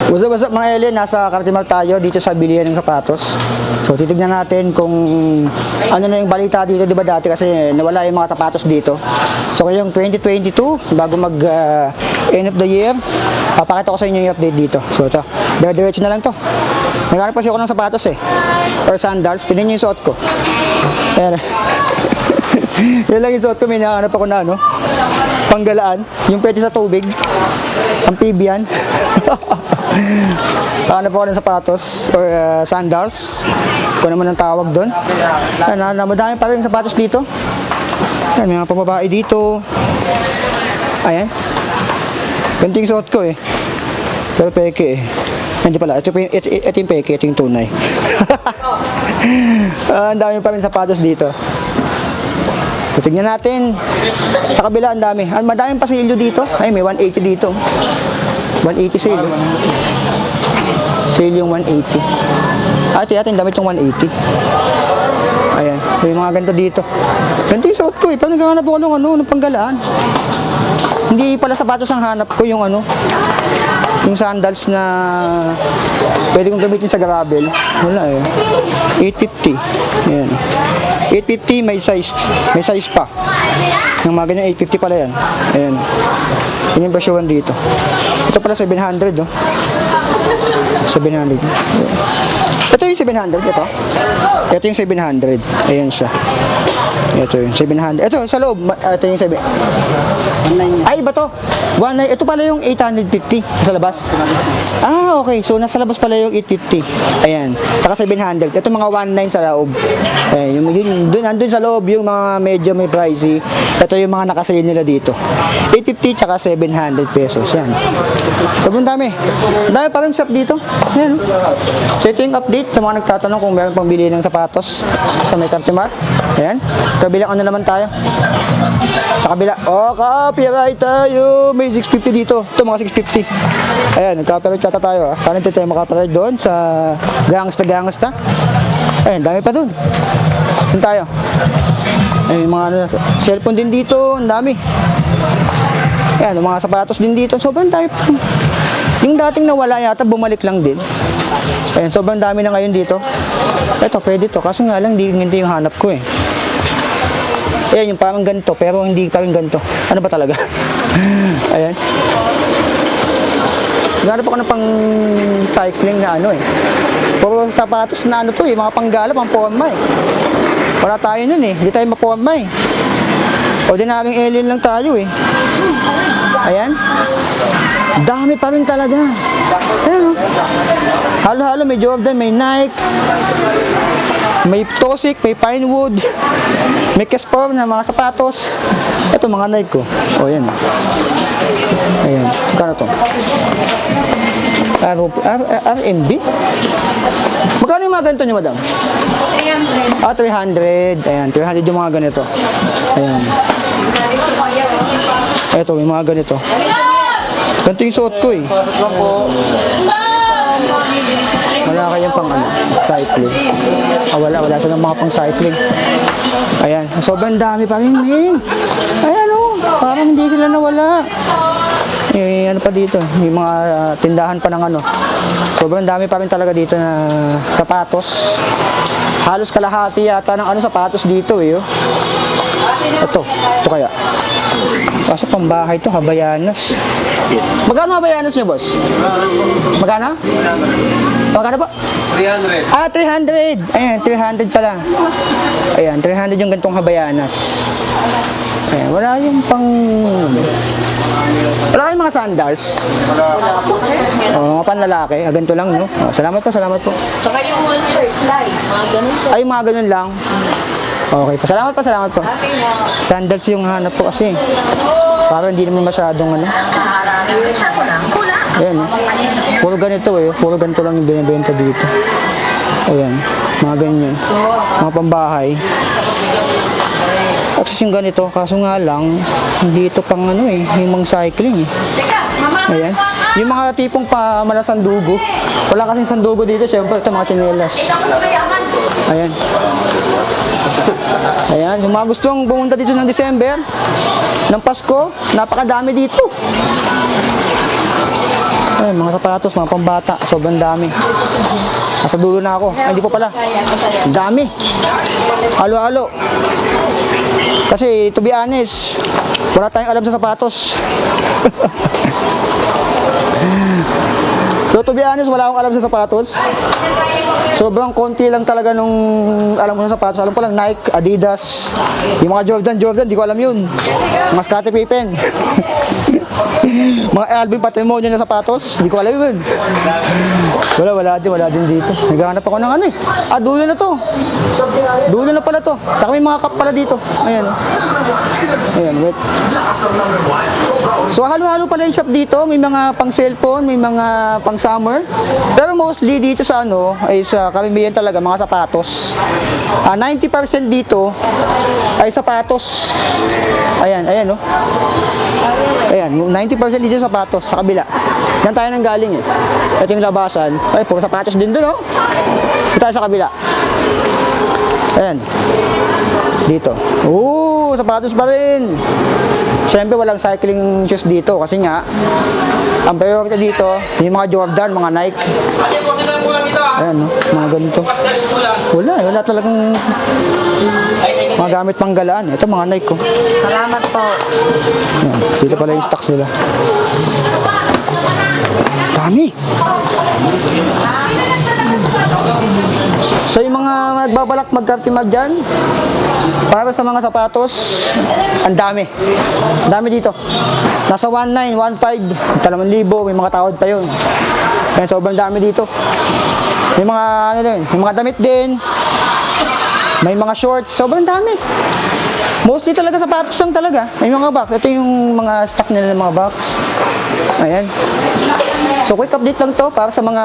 What's up mga Ellen, nasa Cartimar tayo dito sa bilihan ng sapatos. So titignan natin kung ano na yung balita dito, di ba dati kasi nawala yung mga sapatos dito. So ngayong 2022, bago mag end of the year, papakita ko sa inyo yung update dito. So ito, diretso na lang to. Naghanap kasi ako ng sapatos or sandals. Tingnan nyo yung suot ko. Ayan. Yan lang yung suot ko, may nakahanap ako na panggalaan, yung pwede sa tubig, amphibian. Hanap ako ng sapatos or sandals, kung naman ang tawag doon. Madami pa rin sapatos dito. Ayan, may mga pamabae dito. Ayan, ganito yung suot ko pero peke hindi pala, ito yung peke, ito yung tunay. Ang dami pa rin sapatos dito. So, tignan natin. Sa kabila, ang dami. Madaming pasilyo dito. Ay, may 180 dito. 180 sale. Sale yung 180. Ito yatin, dami itong 180. Ayan. May mga ganito dito. Ganito yung suot ko Parang naghahanap ako ng panggalaan. Hindi pala sapatos ang hanap ko, yung yung sandals na pwede kong gamitin sa gravel. Wala 850. Ayan. 850 may size pa. Yung mga ganyan 850 pala yan. Ayan. Yun yung presyohan dito. Ito pala 700 700. Ito yung 700 ito. Ito yung 700. Ayan siya. Ito yung 700. Ito sa loob. Ito yung 7. Ay, iba to. 19. Ito pala yung 850 sa labas. Ah, okay. So nasa labas pala yung 850. Ayan. Saka 700. Ito mga 19 sa loob. Ayan, andun sa loob yung mga medyo may pricey. Ito yung mga nakasale nila dito. 850 tsaka 700 pesos. Yan. Sobrang dami. Dami pa rin shop dito. Ayan. So ito yung update sa mga nagtatanong kung meron pang bili ng sapatos sa may Cartimar. Ayan. Kabilang ano naman tayo. Sa kabila. Oh, copyright tayo. May 650 dito. Ito mga 650. Ayan, nag-copyright yata tayo. Paano tayo makapyright doon sa gangsta. Ayan, dami pa doon. Doon tayo. Ayan, mga cellphone din dito. Ang dami. Ayan, mga sapatos din dito. Sobrang dami pa. Yung dating nawala yata, bumalik lang din. Ayan, sobrang dami na ngayon dito. Ito, pwede to. Kaso nga lang, hindi yung hanap ko Ayan, yung parang ganito, pero hindi parang ganito. Ano ba talaga? Ayan. Naghanap ako ng pang cycling na Puro sapatos na to mga panggala, pang forma Wala tayo nun hindi tayo maporma Ordinaryong alien lang tayo Ayan. Dami pa rin talaga. Ayan Halo-halo, may Jordan, may Nike, may Tosic, may Pinewood, may Casper na mga sapatos. Ito mga Nike ko. Ayan. Ayan. Magkano to? RMB? Magkano yung mga ganito nyo, madam? 300. Ah, 300. Ayan, 300 yung mga ganito. Ayan. Ito, may mga ganito. Ganito yung suot ko Wala kayang pang cycling. Wala silang mga pang cycling. Ayan, sobrang dami pa rin Ayan parang hindi sila nawala. Ano pa dito, may mga tindahan pa ng Sobrang dami pa rin talaga dito na sapatos. Halos kalahati yata ng sapatos dito Ito kaya. Kasi pambahay to, Habayanas. Magkano Habayanas nyo, boss? Magkano? Magkano po? 300. Ah, 300. Ayan, 300 pala. Ayan, 300 yung gantong Habayanas. Ayan, wala yung pang... Wala kayong mga sandals? Mga panlalaki. Ganito lang, Salamat po. Saka yung first light, mga ganun Ay, mga ganun lang. Okay po. Salamat po. Sandals yung hanap ko kasi. Parang hindi naman masyadong Ayan. Puro ganito Puro ganito lang yung binibenta dito. Ayan. Mga ganyan. Mga pambahay. At yung ganito, kaso nga lang, hindi ito pang yung mga cycling Ayan. Yung mga tipong malasandugo. Wala kasing sandugo dito, syempre ito mga tsinelas. Ayan. Ayan, yung mga gustong pumunta dito ng December, ng Pasko, napakadami dito. Ay, mga sapatos, mga pambata. Sobrang dami. Nasa dulo na ako. Ay, hindi pa pala. Ang dami. Halo-halo. Kasi, to be honest, wala tayong alam sa sapatos. So, to be honest, wala akong alam sa sapatos. Sobrang konti lang talaga nung alam ko sa sapatos. Alam ko lang Nike, Adidas, yung mga Jordan, di ko alam yun. Mga Scottie Pippen. Mga Alvin Patrimonio na sapatos, di ko alam yun. Wala din dito. Naghahanap ako ng ano eh. Ah, dulo na to. Dulo na pala to. Saka may mga cup pala dito. Ayan oh. Ayan, wait. So, halo-halo pala yung shop dito. May mga pang cellphone, may mga pang summer. Pero mostly dito sa ano, ay sa karamihan talaga, mga sapatos. 90% dito ay sapatos. Ayan oh. Ayan, 90% dito sapatos sa kabila. Yan tayo nang galing eh. Ito yung labasan. Ay, puro sapatos din doon oh. Ito tayo sa kabila. Ayan. Dito. Oo, sapatos pa rin. Siyempre walang cycling shoes dito kasi nga ang priority dito yung mga Jordan, mga Nike. Ayan no, mga ganito. Wala talagang mga gamit panggalaan. Ito mga Nike ko. Salamat po. Ayan, dito pala yung stocks nila. Dami. So yung mga nagbabalak magkartimag dyan, para sa mga sapatos, ang dami. Dami dito. Nasa 1.9, 1.5, 2,000, may mga tawad pa yun. Kaya sobrang dami dito. May mga ano din, may mga damit din. May mga shorts, sobrang dami. Mostly talaga sapatos lang talaga. May mga box. Ito yung mga stock nila ng mga box. Ayan. So quick update lang to para sa mga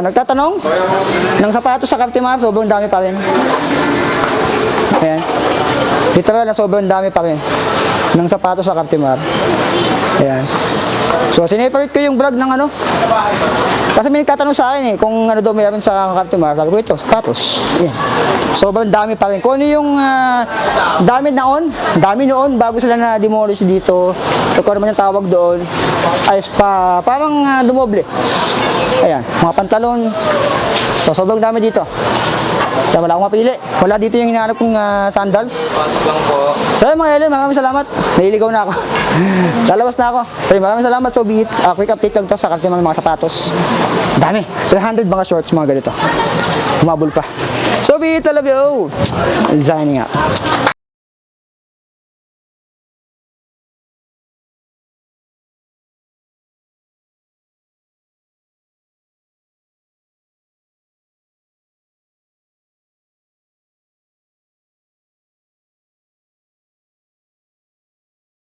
nagtatanong ng sapatos sa Cartimar, sobrang dami pa rin. Ayan. Literal na sobrang dami pa rin ng sapatos sa Cartimar. Ayan. So, sineparate ko yung vlog ng ano. Kasi may nagtatanong sa akin eh, kung ano daw mayroon sa Cartimar. Sabi ko ito, sapatos. Ayan. Sobrang dami pa rin. Kung ano yung dami noon, bago sila na demolish dito. So, kung ano man yung tawag doon, ay parang dumoble. Ayan, mga pantalon. So, sobrang dami dito. So, wala akong mapili. Wala dito yung hinahanap kong sandals. Pasok lang po. So, mga Ellen, maraming salamat. Nahiligaw na ako. Lalabas na ako. So, maraming salamat. So, be it. Quick update lang to sa Cartimar mga sapatos. Dami. 300 mga shorts, mga ganito. Humabol pa. So, be it. I love you. Signing out.